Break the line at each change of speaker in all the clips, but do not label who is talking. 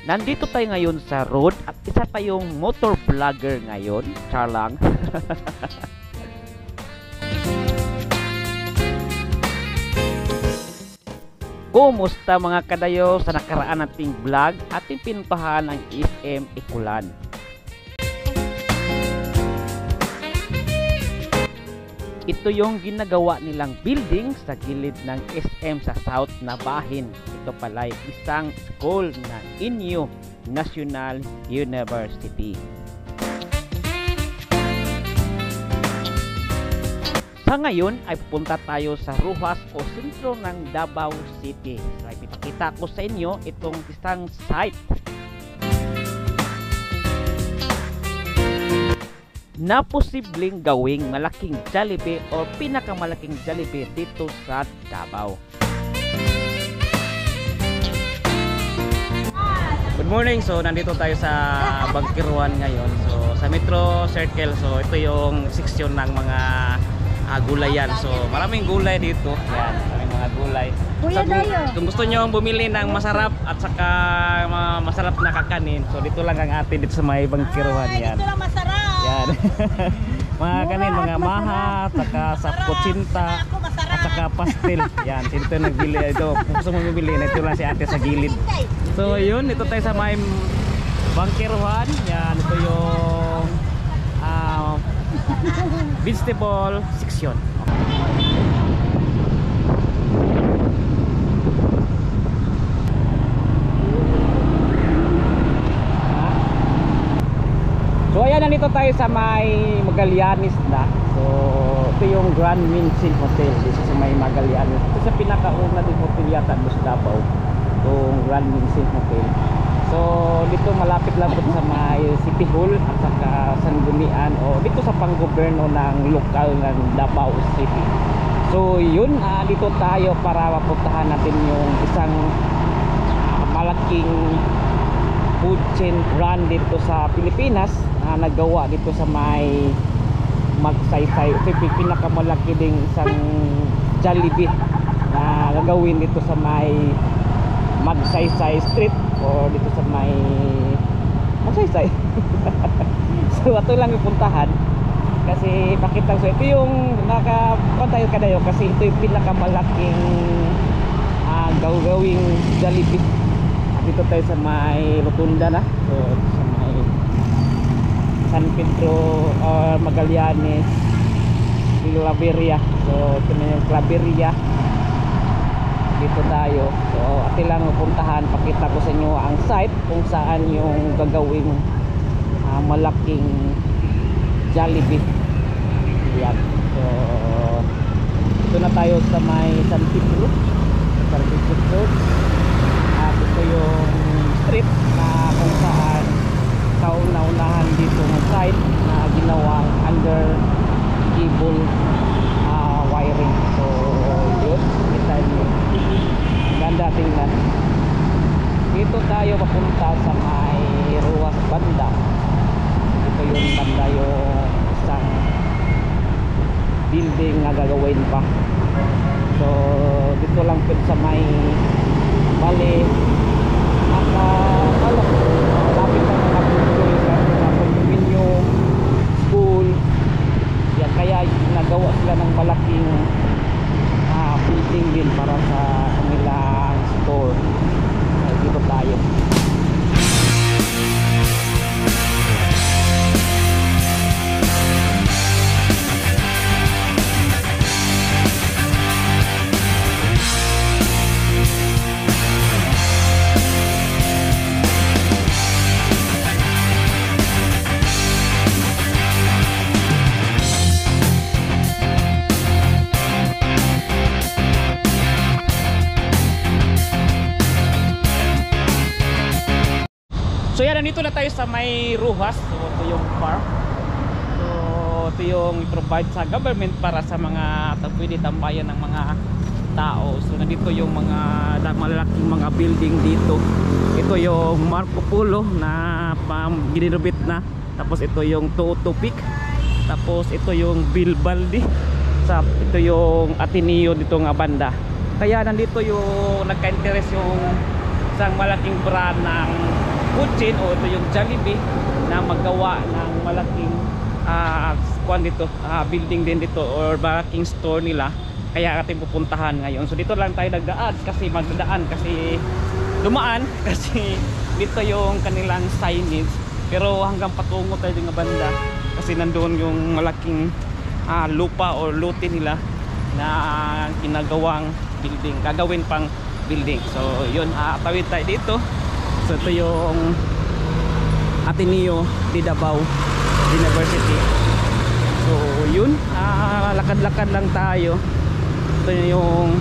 Nandito tayo ngayon sa road at isa tayong motor vlogger ngayon. Char lang. Kumusta mga kadayo, sa nakaraan nating vlog ating pinuntahan ang SM Ikulan. Ito yung ginagawa nilang building sa gilid ng SM sa South na bahin. Ito pala ay isang school na Inyo National University. Sa ngayon ay pupunta tayo sa Roxas o sentro ng Davao City. So, ipapakita ko sa inyo itong isang site na posibleng gawing malaking Jollibee o pinakamalaking Jollibee dito sa Davao.
Good morning. So nandito tayo sa Bangkiruan ngayon. So sa Metro Circle. So ito yung seksyon ng mga gulayan. So maraming gulay dito. Yan, maraming mga gulay. Kung gusto nyo bumili ng masarap at saka masarap na kakanin, so dito lang ang atin dito sa may Bangkiruan. Yan.
Ito lang masarap.
Yan. Mga kanin, mga maha, saka sa kutsinta, at saka pastel. Yan, dito nagbili ito. Kung gusto mo bumili, ito lang si ate sa gilid. So yun, ito tayo sa may Bangkiruan. Yan, ito yung vegetable section. So ayan, nandito tayo sa may Magallanes na. So ito yung Grand Mincing Hotel dito sa may Magallanes. Ito sa pinakauna din hotel yata sa Davao, itong Grand Mincing Hotel. So dito malapit lang po sa may City Hall at saka Sanggunian o dito sa panggoberno ng lokal ng Davao City. So yun, dito tayo para mapuntahan natin yung isang malaking food chain run dito sa Pilipinas na nagawa dito sa may Magsaysay. Ito yung pinakamalaki ding isang Jollibee na gagawin dito sa may Magsaysay Street o dito sa may Magsaysay. So ito lang yung puntahan kasi pakita ko. Ito yung nakakontayo kadayo kasi ito yung pinakamalaking gawing Jollibee. Dito tayo sa may Rotunda na. So sa may San Pedro Magallanes Claveria. So ito na yung Claveria. Dito tayo. So ati lang puntahan, pakita ko sa inyo ang site kung saan yung gagawing malaking Jollibee. Yan. So ito na tayo sa may San Pedro Church. At ito yung street na kung saan kauna-unahan dito ng site na ginawang under cable wiring. So yun, kita nyo, ganda tingnan. Dito tayo papunta sa may Roxas banda. Ito yung banda yung isang building na gagawin pa. So dito lang po sa may bali lapit na mga building sa condominium, school. Yan, kaya nagawa sila ng malaking building din para sa kanilang store. Dito tayo. So yan, nandito na tayo sa may Roxas. So ito yung park. So ito yung provide sa government para sa mga pwede tambayan ng mga tao. So nandito yung mga malalaking mga building dito. Ito yung Marco Polo na ginirobit na. Tapos ito yung Tuutupik. Tapos ito yung Bilbaldi. Ito yung Ateneo dito nga banda. Kaya nandito yung nagka-interest yung isang malaking brand ng food chain o ito yung Jollibee na magawa ng malaking building din dito or malaking store nila, kaya ating pupuntahan ngayon. So dito lang tayo nagdaan kasi dumaan kasi dito yung kanilang signage, pero hanggang patungo tayo ng banda kasi nandoon yung malaking lupa or lote nila na ginagawang building, gagawin pang building. So yun, tawid tayo dito. So ito yung Ateneo de Davao University. So yun, lakad-lakad lang tayo. Ito yung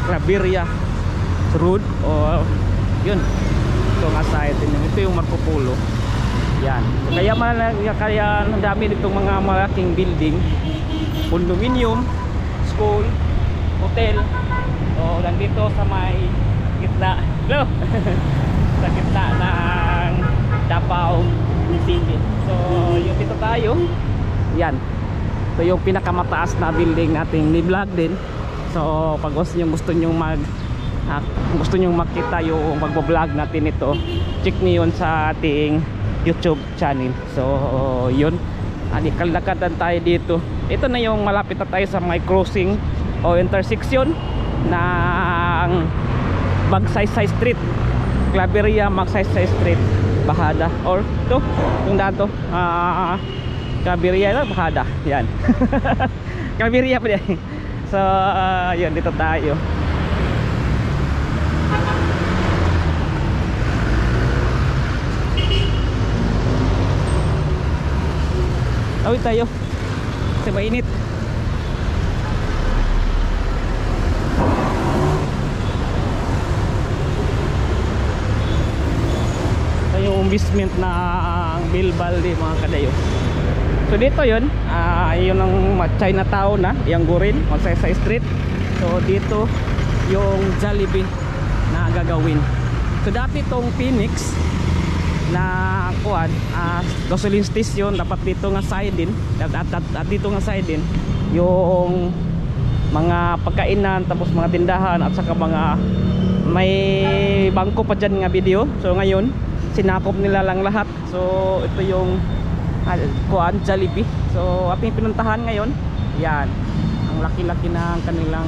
Claveria Road o yun. Ito nga side din. Ito yung Marco Polo. Yan. So, kaya ang dami ditong mga malaking building, condominium, school, hotel. So nandito sa may gitna. Hello. Sa gitna ng Davao City. So yung dito tayo. Yan. Ito yung pinakamataas na building nating ni-vlog din. So pag gusto nyo makita yung pag-vlog natin ito, check niyo yun sa ating YouTube channel. So yun, kalakadan tayo dito. Ito na yung malapit na tayo sa may crossing o intersection ng Magsaysay Street, Claveria Magsaysay Street, Bahada, or ito yung dato Claveria na Bahada. Yan. Claveria pa din. So yun, dito tayo. Tawid tayo kasi mainit. Ito yung basement na Bilbalde mga kadayo. So dito yun, yun ang Chinatown na yung Gurin, Magsaysay Street. So dito yung Jollibee na gagawin. So dati itong Phoenix na gasoline station, dapat dito nga side din at dito nga side din yung mga pagkainan, tapos mga tindahan at saka mga may bangko pa dyan nga video. So ngayon sinakop nila lang lahat. So ito yung Jollibee. So ating pinuntahan ngayon. Yan, ang laki-laki ng kanilang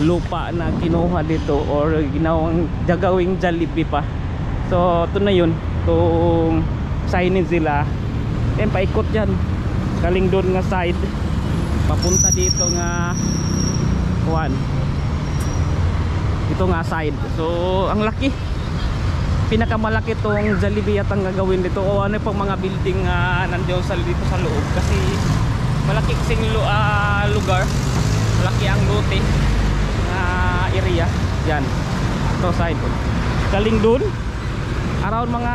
lupa na kinuha dito or ginawang gagawing Jollibee pa. So ito na yun, itong signage nila. Then paikot yan, galing doon nga side papunta dito nga ito nga side. So ang laki, pinakamalaki itong Jollibee at ang gagawin dito o ano pang mga building nandiyo dito sa loob kasi malaki kasing lugar, malaki ang lote area. Yan, ito side galing doon around mga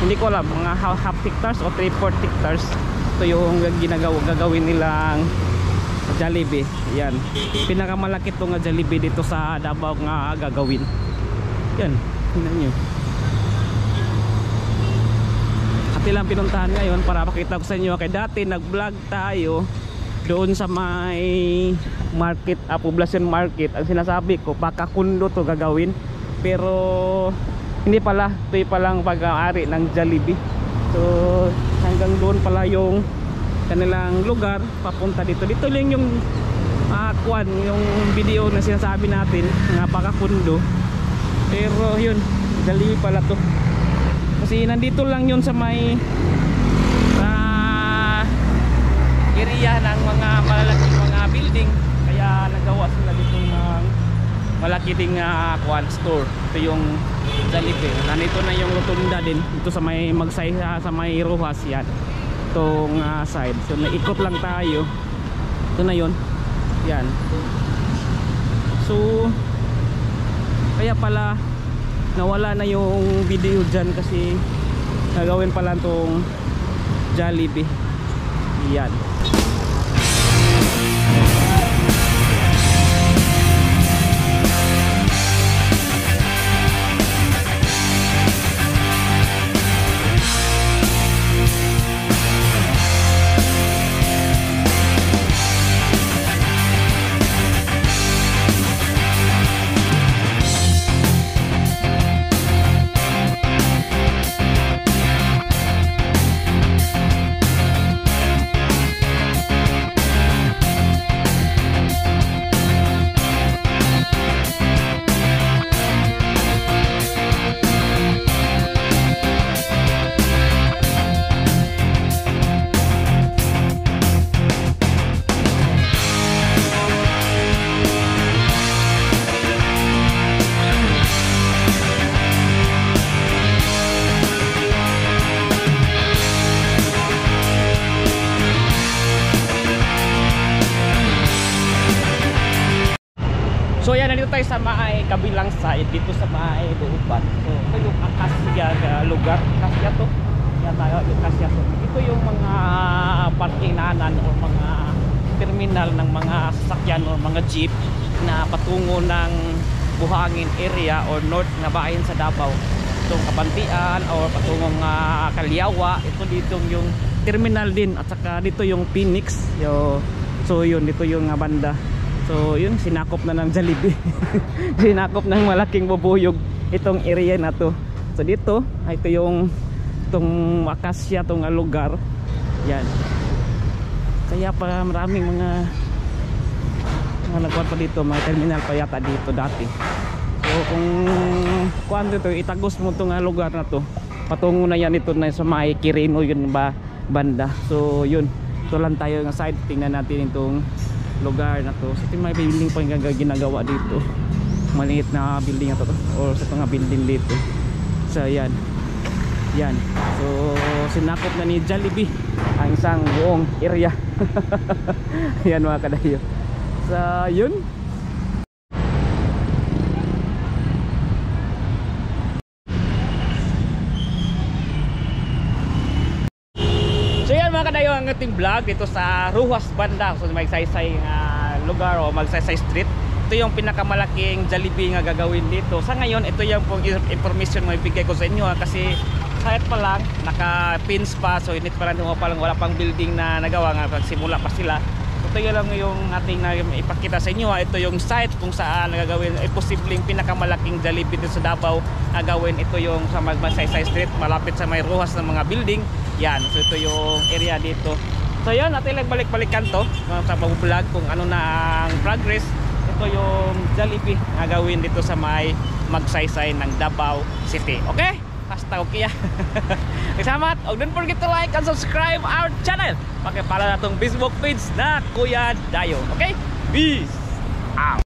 hindi ko alam, mga half hectares o 3/4 hectares. Ito yung gagawin nilang Jollibee. Yan, pinakamalaki itong Jollibee dito sa Davao nga gagawin. Yan, tingnan nyo. At ilang pinuntahan ngayon para makita ko sa inyo. Kaya dati nag vlog tayo doon sa may market, Poblacion Market. Ang sinasabi ko, pakakundo to gagawin, pero hindi pala, ito palang pag-aari ng Jollibee. So hanggang doon pala yung kanilang lugar papunta dito. Dito lang yung yung video na sinasabi natin nga pakakundo, pero yun, Jollibee pala to kasi nandito lang yun sa may area ng mga malalaking mga building, kaya nagawa sila dito ng malaki ding store. Ito yung Jollibee. Nandito na yung rotunda din ito sa may sa may Rojas. Yan, itong side. So naikot lang tayo. Ito na yun. Yan. So kaya pala nawala na yung video dyan kasi nagawin pala itong Jollibee. Yan. So yan, nandito tayo sa may kabilang side, dito sa may Looban. So ito yung Acacia lugar, Acacia to. Yan tayo, yung Acacia to. Ito yung mga parkinganan o mga terminal ng mga sasakyan o mga jeep na patungo ng Buhangin area or north na bayan sa Davao. Itong Kabantian o patungong Kalyawa, ito dito yung terminal din, at saka dito yung Phoenix. So yun, dito yung banda. So yun, sinakop na ng Jollibee. Sinakop ng malaking bubuyog itong area na to. So dito, ito yung itong Acacia, itong lugar. Yan. Kaya pa maraming mga nagkuhan pa dito, mga terminal pa yata dito dati. So kung kuhan dito, itagos mo itong lugar na to, patungo na yan ito na sa may Quirino yun ba banda. So yun, ito lang tayo ng side. Tingnan natin itong lugar na to. So may building pa yung ginagawa dito, maliit na building na to or sa mga building dito. So yan, yan. So sinakop na ni Jollibee ang isang buong area. Yan mga kadayo. So yun. So yan mga kadayo, ang ating vlog dito sa Ruas banda. So magsaysay lugar o magsaysay street. Ito yung pinakamalaking Jollibee nga gagawin dito. Sa ngayon, ito yung pong information mo ibigay ko sa inyo kasi kahit pa lang naka-pins pa, so init pa lang, wala pang building na nagawa nga, simula pa sila. So ito lang yung ating na ipakita sa inyo. Ito yung site kung saan nagagawin posibleng pinakamalaking Jollibee dito sa Davao na gawin. Ito yung sa Magsaysay Street, malapit sa may ruhas ng mga building. Yan, so ito yung area dito. So yan, natin lang balik-balikan to sa mag-vlog kung ano na ang progress. Ito yung Jollibee na gawin dito sa may Magsaysay ng Davao City. Okay? Basta okay ya. Salamat. Og don't forget to like and subscribe our channel. Pakipala na tong Facebook page na Kuya Dayo. Okay? Peace out.